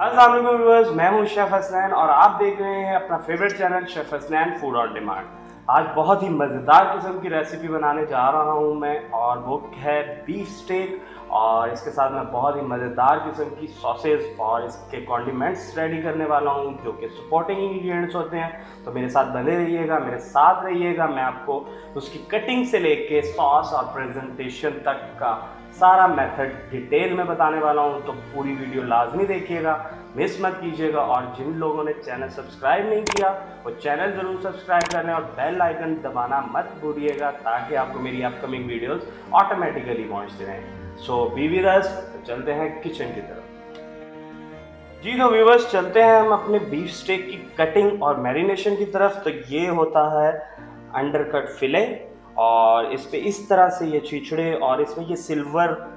अस्सलाम वालेकुम व्यूअर्स, मैं हूं शेफ हसनैन और आप देख रहे हैं अपना favourite channel chef Hasnain food on demand. आज बहुत ही मज़ेदार किस्म की रेसिपी बनाने जा रहा हूं मैं, और वो है बीफ स्टेक। और इसके साथ मैं बहुत ही मज़ेदार किस्म की सॉसेज और इसके कॉन्डिमेंट्स रेडी करने वाला हूं, जो कि सपोर्टिंग इंग्रेडिएंट्स होते हैं। तो मेरे साथ बने रहिएगा, मेरे साथ रहिएगा। मैं आपको उसकी कटिंग से लेके सॉस और प्रेजेंटेशन तक का सारा मेथड डिटेल में बताने वाला हूं, तो पूरी वीडियो लाजमी देखिएगा, मिस मत कीजिएगा। और जिन लोगों ने चैनल सब्सक्राइब नहीं किया वो चैनल ज़रूर सब्सक्राइब कर लें और बेल आइकन दबाना मत भूलिएगा, ताकि आपको मेरी अपकमिंग वीडियोस ऑटोमेटिकली पहुंचते रहें। सो बी विद अस, चलते हैं किचन की तरफ। जी तो व्यूअर्स, चलते हैं हम अपने बीफ स्टेक की कटिंग और मैरिनेशन की तरफ। तो ये होता है अंडरकट फिले, और इस पे इस तरह से ये छिछड़े और इसमें ये सिल्वर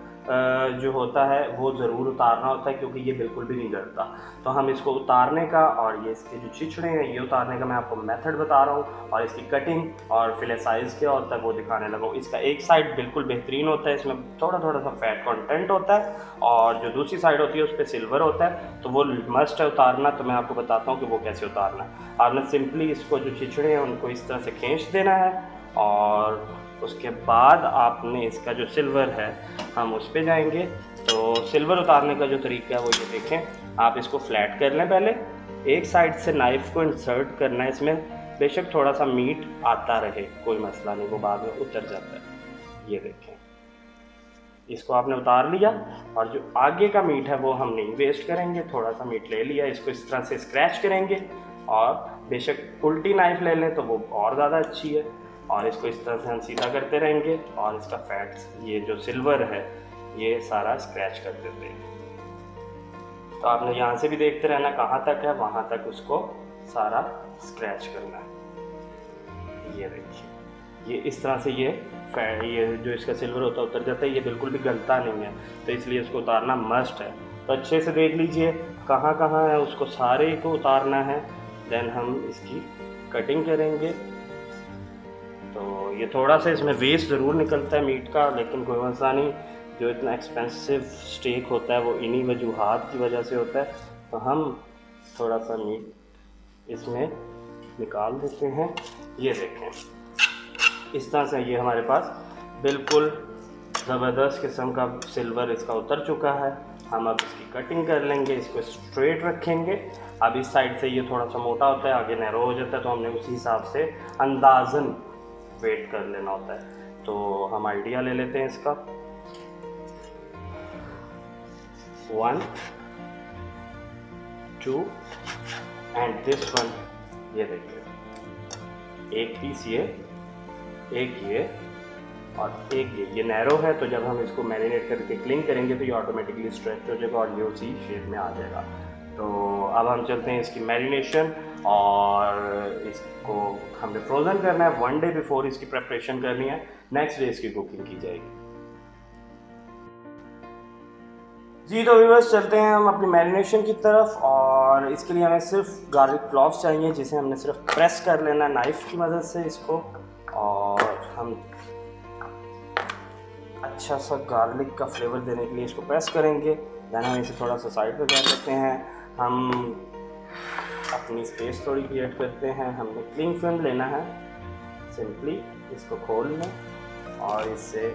जो होता है वो ज़रूर उतारना होता है, क्योंकि ये बिल्कुल भी नहीं जलता। तो हम इसको उतारने का और ये इसके जो छिछड़े हैं ये उतारने का मैं आपको मेथड बता रहा हूँ, और इसकी कटिंग और फिले साइज़ क्या होता है वो दिखाने लगा हूँ। इसका एक साइड बिल्कुल बेहतरीन होता है, इसमें थोड़ा थोड़ा सा फैट कंटेंट होता है, और जो दूसरी साइड होती है उस पर सिल्वर होता है, तो वो मस्ट है उतारना। तो मैं आपको बताता हूँ कि वो कैसे उतारना है। आपने सिंपली इसको जो छिछड़े हैं उनको इस तरह से खींच देना है, और उसके बाद आपने इसका जो सिल्वर है हम उस पे जाएंगे। तो सिल्वर उतारने का जो तरीका है वो ये देखें, आप इसको फ्लैट कर लें। पहले एक साइड से नाइफ़ को इंसर्ट करना है इसमें, बेशक थोड़ा सा मीट आता रहे, कोई मसला नहीं, वो बाद में उतर जाता है। ये देखें, इसको आपने उतार लिया, और जो आगे का मीट है वो हम नहीं वेस्ट करेंगे। थोड़ा सा मीट ले लिया, इसको इस तरह से स्क्रैच करेंगे, और बेशक उल्टी नाइफ़ ले लें तो वो और ज़्यादा अच्छी है। और इसको इस तरह से हम सीधा करते रहेंगे, और इसका फैट ये जो सिल्वर है ये सारा स्क्रैच कर देते हैं। तो आपने यहाँ से भी देखते रहना कहाँ तक है, वहाँ तक उसको सारा स्क्रैच करना है। ये देखिए, ये इस तरह से ये जो इसका सिल्वर होता है उतर जाता है, ये बिल्कुल भी गलता नहीं है, तो इसलिए इसको उतारना मस्ट है। तो अच्छे से देख लीजिए कहाँ कहाँ है, उसको सारे को उतारना है। देन हम इसकी कटिंग करेंगे। तो ये थोड़ा सा इसमें वेस्ट ज़रूर निकलता है मीट का, लेकिन कोई मसला नहीं, जो इतना एक्सपेंसिव स्टेक होता है वो इन्हीं वजूहात की वजह से होता है। तो हम थोड़ा सा मीट इसमें निकाल देते हैं। ये देखें, इस तरह से ये हमारे पास बिल्कुल ज़बरदस्त किस्म का सिल्वर इसका उतर चुका है। हम अब इसकी कटिंग कर लेंगे, इसको स्ट्रेट रखेंगे। अब इस साइड से ये थोड़ा सा मोटा होता है, आगे नैरो हो जाता है, तो हमने उसी हिसाब से अंदाज़न वेट कर लेना होता है। तो हम आइडिया ले लेते हैं इसका। 1 2 एंड दिस वन। ये देखिए, एक पीस ये, एक ये, और एक ये नैरो है। तो जब हम इसको मैरिनेट करके क्लीन करेंगे तो ये ऑटोमेटिकली स्ट्रेच हो जाएगा और ये उसी शेप में आ जाएगा। तो अब हम चलते हैं इसकी मैरिनेशन, और इसको हमें फ्रोज़न करना है। 1 डे बिफोर इसकी प्रेपरेशन करनी है, नेक्स्ट डे इसकी कुकिंग की जाएगी। जी तो व्यूअर्स, चलते हैं हम अपनी मैरिनेशन की तरफ। और इसके लिए हमें सिर्फ गार्लिक क्लॉव्स चाहिए, जिसे हमने सिर्फ प्रेस कर लेना है नाइफ़ की मदद से इसको, और हम अच्छा सा गार्लिक का फ्लेवर देने के लिए इसको प्रेस करेंगे। देन हम इसे थोड़ा सा साइड पे कर लेते हैं। हम अपनी स्पेस थोड़ी क्रिएट करते हैं। हमने क्लिंग फिल्म लेना है, सिंपली इसको खोल लें और इससे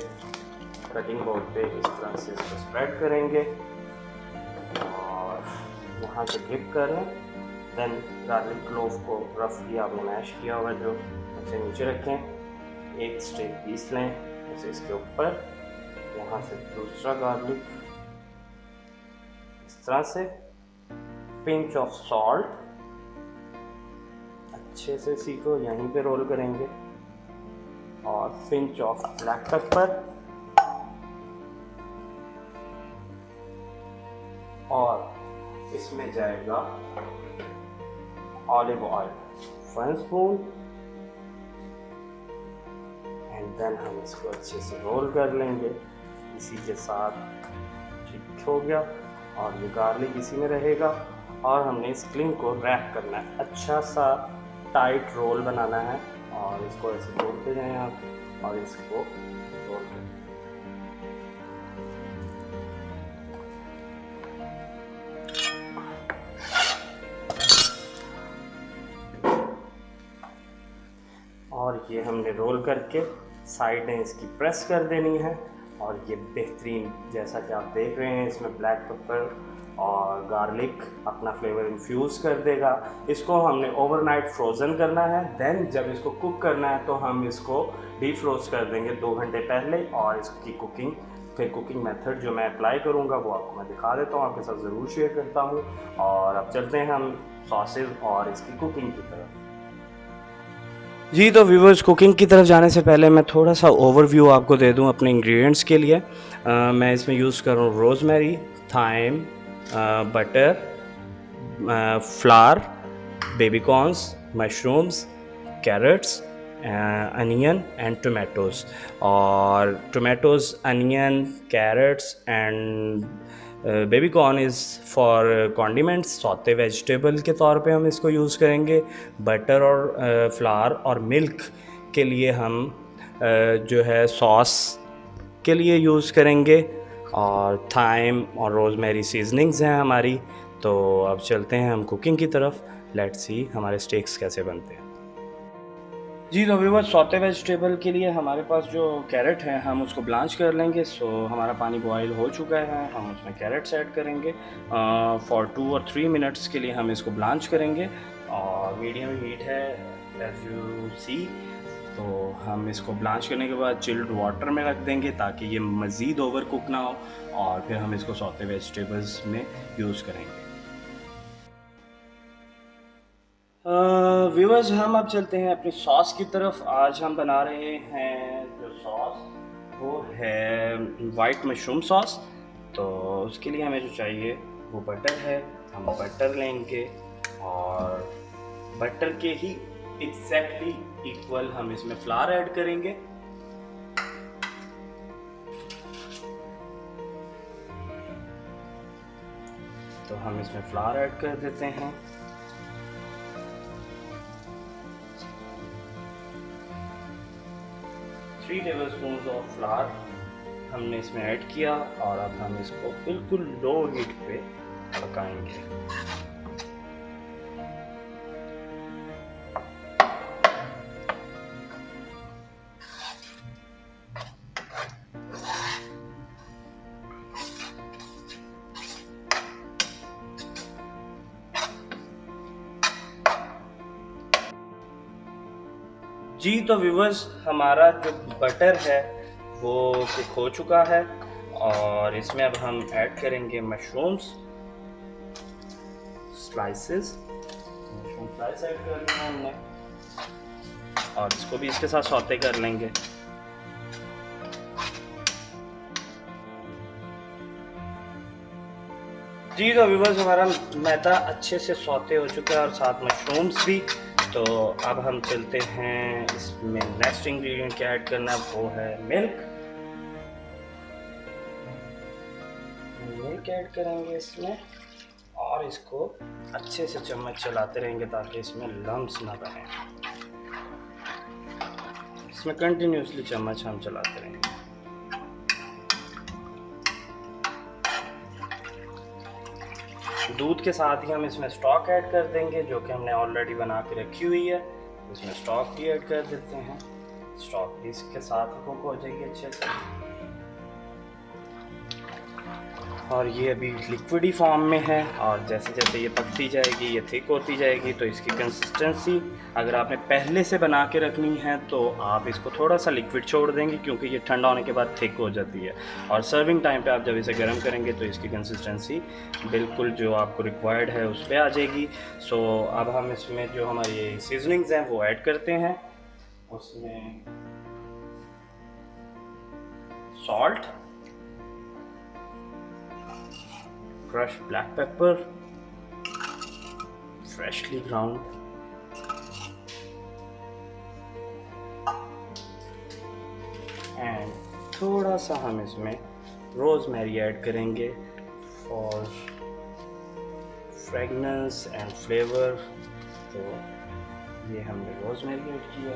कटिंग बोर्ड पे इस तरह से इसको स्प्रेड करेंगे, और यहाँ से डिप करें। देन गार्लिक क्लोव को रफली आपने मैश किया हुआ जो उसे नीचे रखें। एक स्टेक पीस लें, उसे इसके ऊपर, यहाँ से दूसरा गार्लिक इस तरह से, पिंच ऑफ सॉल्ट, अच्छे से सीखो, यहीं पे रोल करेंगे, और पिंच ऑफ ब्लैक पेपर, और इसमें जाएगा olive oil 1 spoon. And then हम इसको अच्छे से रोल कर लेंगे, इसी के साथ ठीक हो गया, और ये गार्लिक इसी में रहेगा। और हमने इस क्लिंग को रैप करना है, अच्छा सा टाइट रोल बनाना है, और इसको ऐसे जोड़ते जाएं आप और इसको जोड़ते जाएं। और ये हमने रोल करके साइडें इसकी प्रेस कर देनी है। और ये बेहतरीन, जैसा कि आप देख रहे हैं, इसमें ब्लैक पेपर और गार्लिक अपना फ्लेवर इन्फ्यूज़ कर देगा। इसको हमने ओवरनाइट फ्रोज़न करना है। देन जब इसको कुक करना है तो हम इसको डीफ्रोस्ट कर देंगे 2 घंटे पहले। और इसकी कुकिंग मेथड जो मैं अप्लाई करूँगा वो आपको मैं दिखा देता हूँ, आपके साथ ज़रूर शेयर करता हूँ। और अब चलते हैं हम सॉसेज और इसकी कुकिंग की तरफ। जी, तो व्यूवर्स, कुकिंग की तरफ जाने से पहले मैं थोड़ा सा ओवरव्यू आपको दे दूं अपने इंग्रेडिएंट्स के लिए। मैं इसमें यूज़ कर रहा हूँ rosemary, thyme, butter, flower, baby corns, mushrooms, carrots, onion and tomatoes. और tomatoes, onion, carrots and baby corn is for condiments, saute vegetable के तौर पे हम इसको यूज़ करेंगे। बटर और फ्लावर और मिल्क के लिए हम जो है सॉस के लिए यूज़ करेंगे। और थाइम और रोज़मेरी सीजनिंग्स हैं हमारी। तो अब चलते हैं हम कुकिंग की तरफ। लेट्स सी हमारे स्टेक्स कैसे बनते हैं। जी, तो व्यूअर्स, सौते वेजिटेबल के लिए हमारे पास जो कैरेट है हम उसको ब्लांच कर लेंगे। सो हमारा पानी बॉयल हो चुका है, हम उसमें कैरेट्स ऐड करेंगे। फॉर 2 और 3 मिनट्स के लिए हम इसको ब्लांच करेंगे और मीडियम हीट है एज यू सी। तो हम इसको ब्लांच करने के बाद चिल्ड वाटर में रख देंगे ताकि ये मज़ीद ओवर कुक ना हो। और फिर हम इसको सौते वेजिटेबल्स में यूज़ करेंगे। व्यूअर्स, हम अब चलते हैं अपनी सॉस की तरफ। आज हम बना रहे हैं जो सॉस वो है वाइट मशरूम सॉस। तो उसके लिए हमें जो चाहिए वो बटर है। हम बटर लेंगे और बटर के ही एग्जैक्टली इक्वल हम इसमें फ्लावर ऐड करेंगे। तो हम इसमें फ्लावर ऐड कर देते हैं। थ्री टेबलस्पून ऑफ फ्लावर हमने इसमें ऐड किया और अब हम इसको बिल्कुल लो हीट पे पकाएंगे। जी, तो व्यूवर्स, हमारा जो बटर है वो कुक हो चुका है और इसमें अब हम ऐड करेंगे मशरूम स्लाइस ऐड कर लिया हमने और इसको भी इसके साथ सौते कर लेंगे। जी, तो व्यूवर्स, हमारा मैदा अच्छे से सौते हो चुका है और साथ मशरूम्स भी। तो अब हम चलते हैं इसमें नेक्स्ट इंग्रेडिएंट क्या ऐड करना है, वो है मिल्क ऐड करेंगे इसमें और इसको अच्छे से चम्मच चलाते रहेंगे ताकि इसमें लम्स ना बने। इसमें कंटिन्यूसली चम्मच हम चलाते रहेंगे। दूध के साथ ही हम इसमें स्टॉक ऐड कर देंगे जो कि हमने ऑलरेडी बना के रखी हुई है। इसमें स्टॉक भी ऐड कर देते हैं। स्टॉक भी इसके साथ कुक हो जाएगी अच्छे से। और ये अभी लिक्विडी फॉर्म में है और जैसे जैसे ये पकती जाएगी, ये थिक होती जाएगी। तो इसकी कंसिस्टेंसी अगर आपने पहले से बना के रखनी है तो आप इसको थोड़ा सा लिक्विड छोड़ देंगे क्योंकि ये ठंडा होने के बाद थिक हो जाती है। और सर्विंग टाइम पे आप जब इसे गर्म करेंगे तो इसकी कंसिस्टेंसी बिल्कुल जो आपको रिक्वायर्ड है उस पर आ जाएगी। सो अब हम इसमें जो हमारी सीजनिंग्स हैं वो ऐड करते हैं। उसमें salt, crushed black pepper, freshly ground, and थोड़ा सा हम इसमें रोज़मेरी ऐड करेंगे फॉर फ्रेगनेंस एंड फ्लेवर। तो ये हमने रोज़मेरी ऐड किया।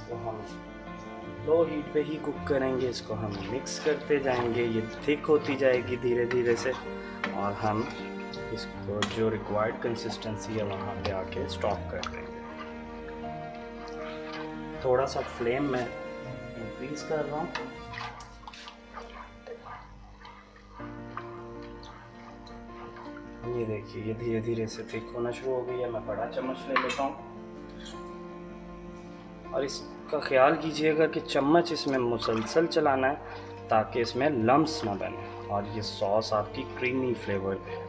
इसको हम लो हीट पे ही कुक करेंगे। इसको हम मिक्स करते जाएंगे, ये थिक होती जाएगी धीरे धीरे से, और हम इसको जो रिक्वायर्ड कंसिस्टेंसी है वहाँ पे आके स्टॉप कर देंगे। थोड़ा सा फ्लेम में इंक्रीज कर रहा हूँ। ये देखिए ये धीरे धीरे से थिक होना शुरू हो गई है। मैं बड़ा चम्मच ले लेता हूँ, और इसका ख्याल कीजिएगा कि चम्मच इसमें मुसलसल चलाना है ताकि इसमें लम्स ना बने और ये सॉस आपकी क्रीमी फ्लेवर दे।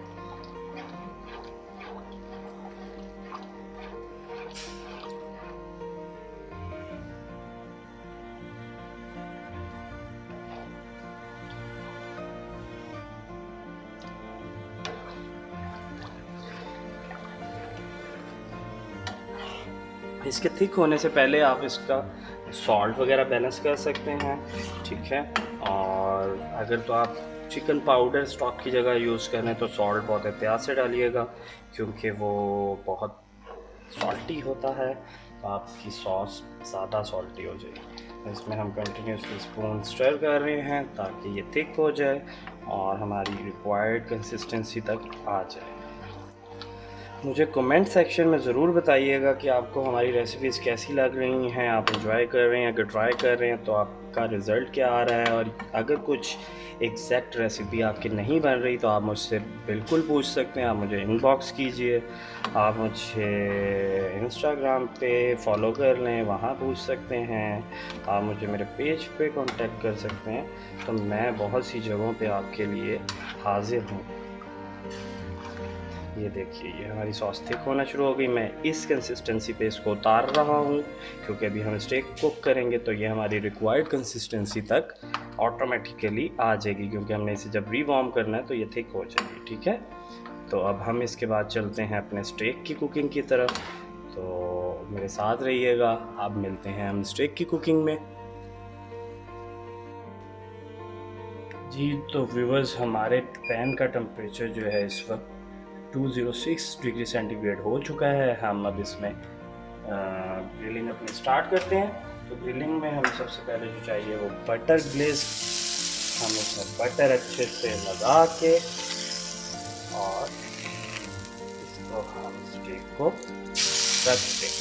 इसके थिक होने से पहले आप इसका सॉल्ट वगैरह बैलेंस कर सकते हैं, ठीक है। और अगर तो आप चिकन पाउडर स्टॉक की जगह यूज़ करें तो सॉल्ट बहुत एहतियात से डालिएगा, क्योंकि वो बहुत सॉल्टी होता है, तो आपकी सॉस ज़्यादा सॉल्टी हो जाएगी। इसमें हम कंटिन्यूसली स्पून स्टर कर रहे हैं ताकि ये थिक हो जाए और हमारी रिक्वायर्ड कंसिस्टेंसी तक आ जाए। मुझे कमेंट सेक्शन में ज़रूर बताइएगा कि आपको हमारी रेसिपीज़ कैसी लग रही हैं, आप एंजॉय कर रहे हैं, अगर ट्राई कर रहे हैं तो आपका रिज़ल्ट क्या आ रहा है। और अगर कुछ एग्जैक्ट रेसिपी आपकी नहीं बन रही तो आप मुझसे बिल्कुल पूछ सकते हैं, आप मुझे इनबॉक्स कीजिए, आप मुझे इंस्टाग्राम पे फॉलो कर लें, वहाँ पूछ सकते हैं, आप मुझे मेरे पेज पे कांटेक्ट कर सकते हैं। तो मैं बहुत सी जगहों पे आपके लिए हाजिर हूँ। ये देखिए ये हमारी सॉस थिक होना शुरू हो गई। मैं इस कंसिस्टेंसी पे इसको उतार रहा हूँ, क्योंकि अभी हम स्टेक कुक करेंगे तो ये हमारी रिक्वायर्ड कंसिस्टेंसी तक ऑटोमेटिकली आ जाएगी, क्योंकि हमने इसे जब रीवार्म करना है तो ये थिक हो जाएगी, ठीक है। तो अब हम इसके बाद चलते हैं अपने स्टेक की कुकिंग की तरफ, तो मेरे साथ रहिएगा। अब मिलते हैं हम स्टेक की कुकिंग में। जी तो व्यूअर्स, हमारे पैन का टेम्परेचर जो है इस वक्त 206 डिग्री सेंटीग्रेड हो चुका है। हम अब इसमें ग्रिलिंग अपनी स्टार्ट करते हैं। तो ग्रिलिंग में हमें सबसे पहले जो चाहिए वो बटर ग्लेज। हम इसमें बटर अच्छे से लगा के और इसको हम स्टेक को रख देंगे।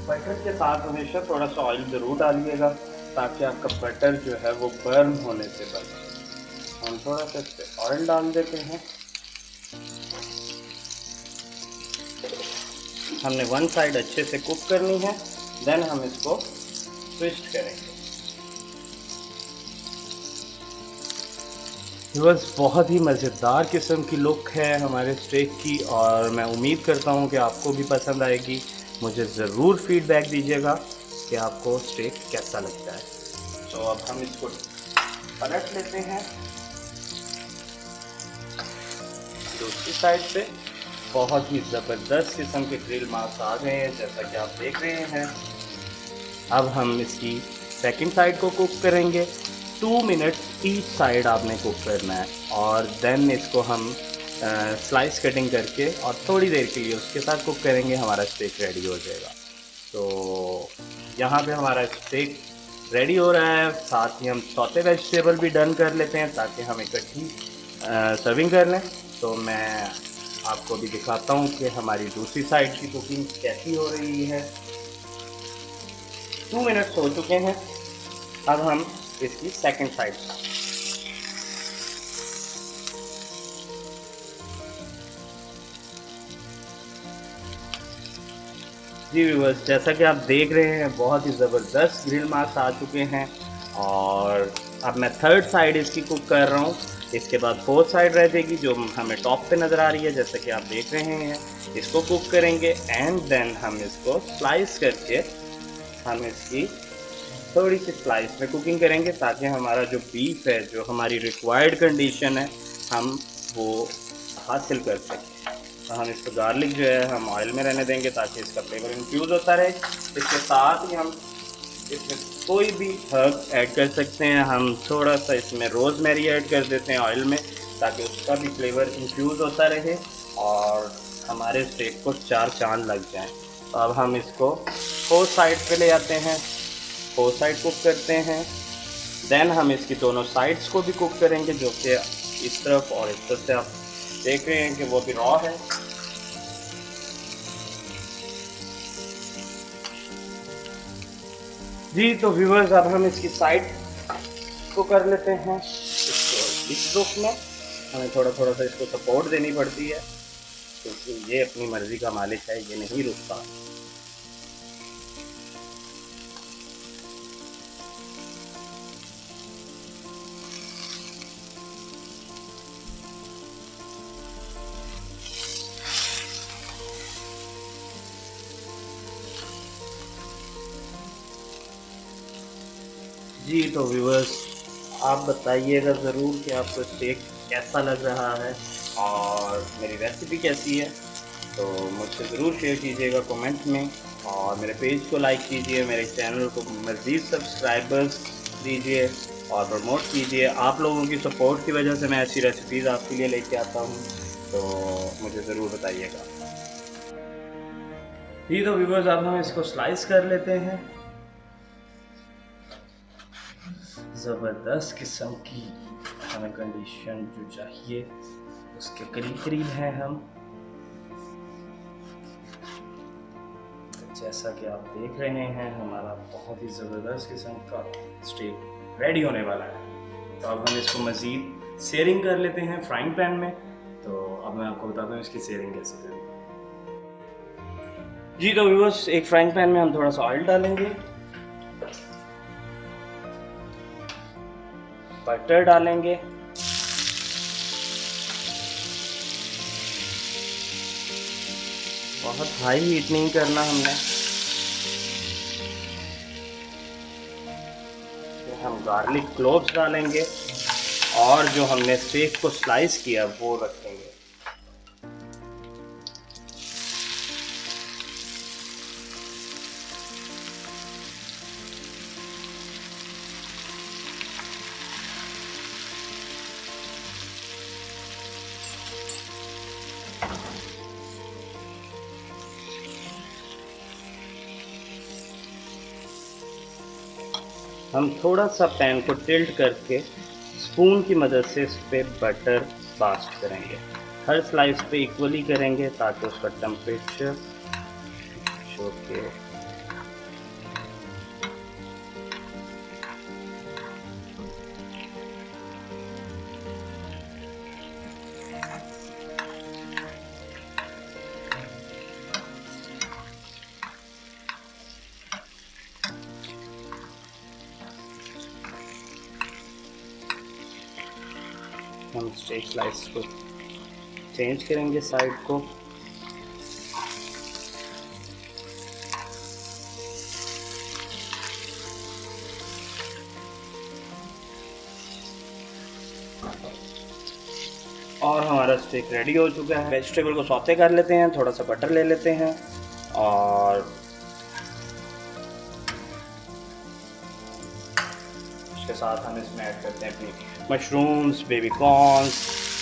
बटर के साथ हमेशा थोड़ा सा ऑयल ज़रूर डालिएगा ताकि आपका बटर जो है वो बर्न होने से बचे। हम थोड़ा सा इस पर ऑयल डाल देते हैं। हमने वन साइड अच्छे से कुक करनी है, देन हम इसको ट्विस्ट करेंगे। व्यूअर्स, बहुत ही मज़ेदार किस्म की लुक है हमारे स्टेक की, और मैं उम्मीद करता हूँ कि आपको भी पसंद आएगी। मुझे ज़रूर फीडबैक दीजिएगा कि आपको स्टेक कैसा लगता है। तो अब हम इसको पलट लेते हैं दूसरी साइड पे। बहुत ही ज़बरदस्त किस्म के ग्रिल मार्क्स आ गए हैं, जैसा कि आप देख रहे हैं। अब हम इसकी सेकंड साइड को कुक करेंगे। 2 मिनट ईच साइड आपने कुक करना है, और देन इसको हम स्लाइस कटिंग करके और थोड़ी देर के लिए उसके साथ कुक करेंगे। हमारा स्टेक रेडी हो जाएगा। तो यहाँ पे हमारा स्टेक रेडी हो रहा है। साथ ही हम सौते वेजिटेबल भी डन कर लेते हैं ताकि हम इकट्ठी सर्विंग कर लें। तो मैं आपको भी दिखाता हूँ कि हमारी दूसरी साइड की कुकिंग कैसी हो रही है। 2 मिनट्स हो चुके हैं। अब हम इसकी सेकंड साइड जी व्यूअर्स, जैसा कि आप देख रहे हैं बहुत ही ज़बरदस्त ग्रिल मार्क्स आ चुके हैं, और अब मैं थर्ड साइड इसकी कुक कर रहा हूँ। इसके बाद फोर्थ साइड रह जाएगी जो हमें टॉप पे नज़र आ रही है, जैसा कि आप देख रहे हैं। इसको कुक करेंगे एंड देन हम इसको स्लाइस करके हम इसकी थोड़ी सी स्लाइस में कुकिंग करेंगे ताकि हमारा जो बीफ है, जो हमारी रिक्वायर्ड कंडीशन है, हम वो हासिल कर सकें। तो हम इसको गार्लिक जो है हम ऑयल में रहने देंगे ताकि इसका फ्लेवर इन्फ्यूज़ होता रहे। इसके साथ ही हम इसमें कोई भी हर्ब ऐड कर सकते हैं। हम थोड़ा सा इसमें रोज़मेरी ऐड कर देते हैं ऑयल में ताकि उसका भी फ्लेवर इन्फ्यूज़ होता रहे और हमारे स्टेक को 4 चांद लग जाएं। तो अब हम इसको 4 साइड पे ले आते हैं, 4 साइड कुक करते हैं। देन हम इसकी दोनों साइड्स को भी कुक करेंगे, जो कि इस तरफ और इस तरफ से आप देख रहे हैं कि वो भी रॉ है। जी तो व्यूअर्स, अब हम इसकी साइड को कर लेते हैं। इसको इस रुख में हमें थोड़ा थोड़ा सा इसको सपोर्ट देनी पड़ती है, क्योंकि ये अपनी मर्ज़ी का मालिक है, ये नहीं रुकता। जी तो व्यूअर्स, आप बताइएगा ज़रूर कि आपको स्टेक कैसा लग रहा है और मेरी रेसिपी कैसी है। तो मुझसे ज़रूर शेयर कीजिएगा कमेंट में, और मेरे पेज को लाइक कीजिए, मेरे चैनल को मज़ीद सब्सक्राइबर्स दीजिए और प्रमोट कीजिए। आप लोगों की सपोर्ट की वजह से मैं ऐसी रेसिपीज़ आपके लिए लेके आता हूँ, तो मुझे ज़रूर बताइएगा। जी तो व्यूअर्स, अब हम इसको स्लाइस कर लेते हैं। ज़बरदस्त किस्म की हमें कंडीशन जो चाहिए उसके करीब करीब हैं हम। जैसा कि आप देख रहे हैं, हमारा बहुत ही ज़बरदस्त किस्म का स्टेक रेडी होने वाला है। तो अब हम इसको मज़ीद सेयरिंग कर लेते हैं फ्राइंग पैन में। तो अब मैं आपको बताता हूँ इसकी सेयरिंग कैसे करें। जी तो व्यूअर्स, एक फ्राइंग पैन में हम थोड़ा सा ऑयल डालेंगे, बटर डालेंगे, बहुत हाई हीट नहीं करना हमने। हम गार्लिक क्लोव्स डालेंगे और जो हमने स्टेक को स्लाइस किया वो रखेंगे। हम थोड़ा सा पैन को टिल्ट करके स्पून की मदद से इस पर बटर बास्ट करेंगे। हर स्लाइस पे इक्वली करेंगे ताकि उसका टेम्परेचर जो कि हम स्टेक स्लाइस को चेंज करेंगे साइड को। और हमारा स्टेक रेडी हो चुका है। वेजिटेबल को सौते कर लेते हैं, थोड़ा सा बटर ले लेते हैं और उसके साथ हम इसमें ऐड करते हैं अपनी mushrooms, baby corns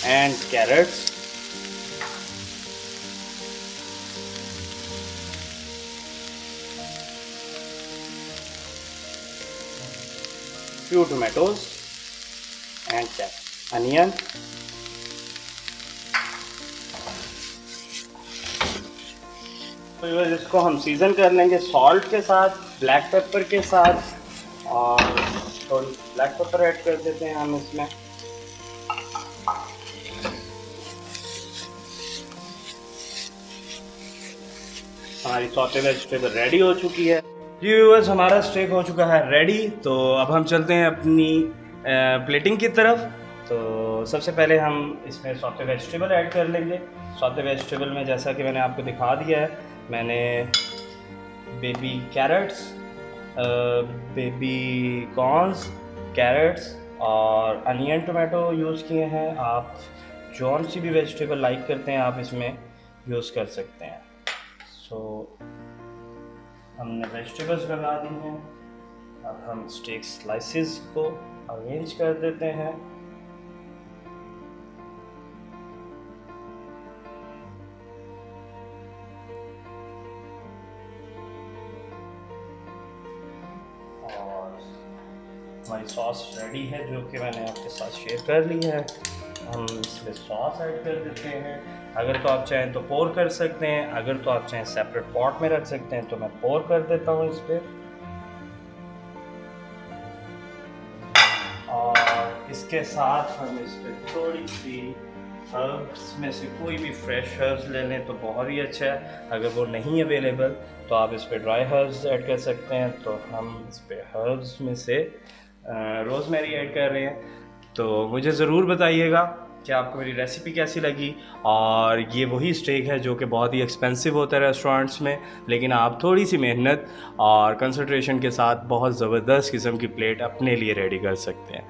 and carrots. few tomatoes and onion। तो इसको हम सीज़न कर लेंगे सॉल्ट के साथ, ब्लैक पेपर के साथ, और थोड़ी ब्लैक पेपर ऐड कर देते हैं हम इसमें। हमारी सॉटे वेजिटेबल रेडी हो चुकी है। जी व्यूअर्स, हमारा स्टेक हो चुका है रेडी। तो अब हम चलते हैं अपनी प्लेटिंग की तरफ। तो सबसे पहले हम इसमें सॉटे वेजिटेबल ऐड कर लेंगे। सॉटे वेजिटेबल में जैसा कि मैंने आपको दिखा दिया है, मैंने baby carrots, baby corns, carrots और अनियन टोमेटो यूज़ किए हैं। आप जौन सी भी वेजिटेबल लाइक करते हैं आप इसमें यूज़ कर सकते हैं। सो हमने वेजिटेबल्स लगा दी हैं। अब हम स्टेक स्लाइसेस को अरेंज कर देते हैं। हमारी सॉस रेडी है जो कि मैंने आपके साथ शेयर कर ली है। हम इसमें सॉस ऐड कर देते हैं। अगर तो आप चाहें तो पोर कर सकते हैं, अगर तो आप चाहें सेपरेट पॉट में रख सकते हैं, तो मैं पोर कर देता हूँ इस पर। और इसके साथ हम इस पर थोड़ी सी हर्ब्स में से कोई भी फ्रेश हर्ब्स ले लें तो बहुत ही अच्छा है। अगर वो नहीं अवेलेबल तो आप इस पर ड्राई हर्ब्स ऐड कर सकते हैं। तो हम इस पर हर्ब्स में से रोज़मेरी ऐड कर रहे हैं। तो मुझे ज़रूर बताइएगा कि आपको मेरी रेसिपी कैसी लगी। और ये वही स्टेक है जो कि बहुत ही एक्सपेंसिव होता है रेस्टोरेंट्स में, लेकिन आप थोड़ी सी मेहनत और कंसंट्रेशन के साथ बहुत ज़बरदस्त किस्म की प्लेट अपने लिए रेडी कर सकते हैं।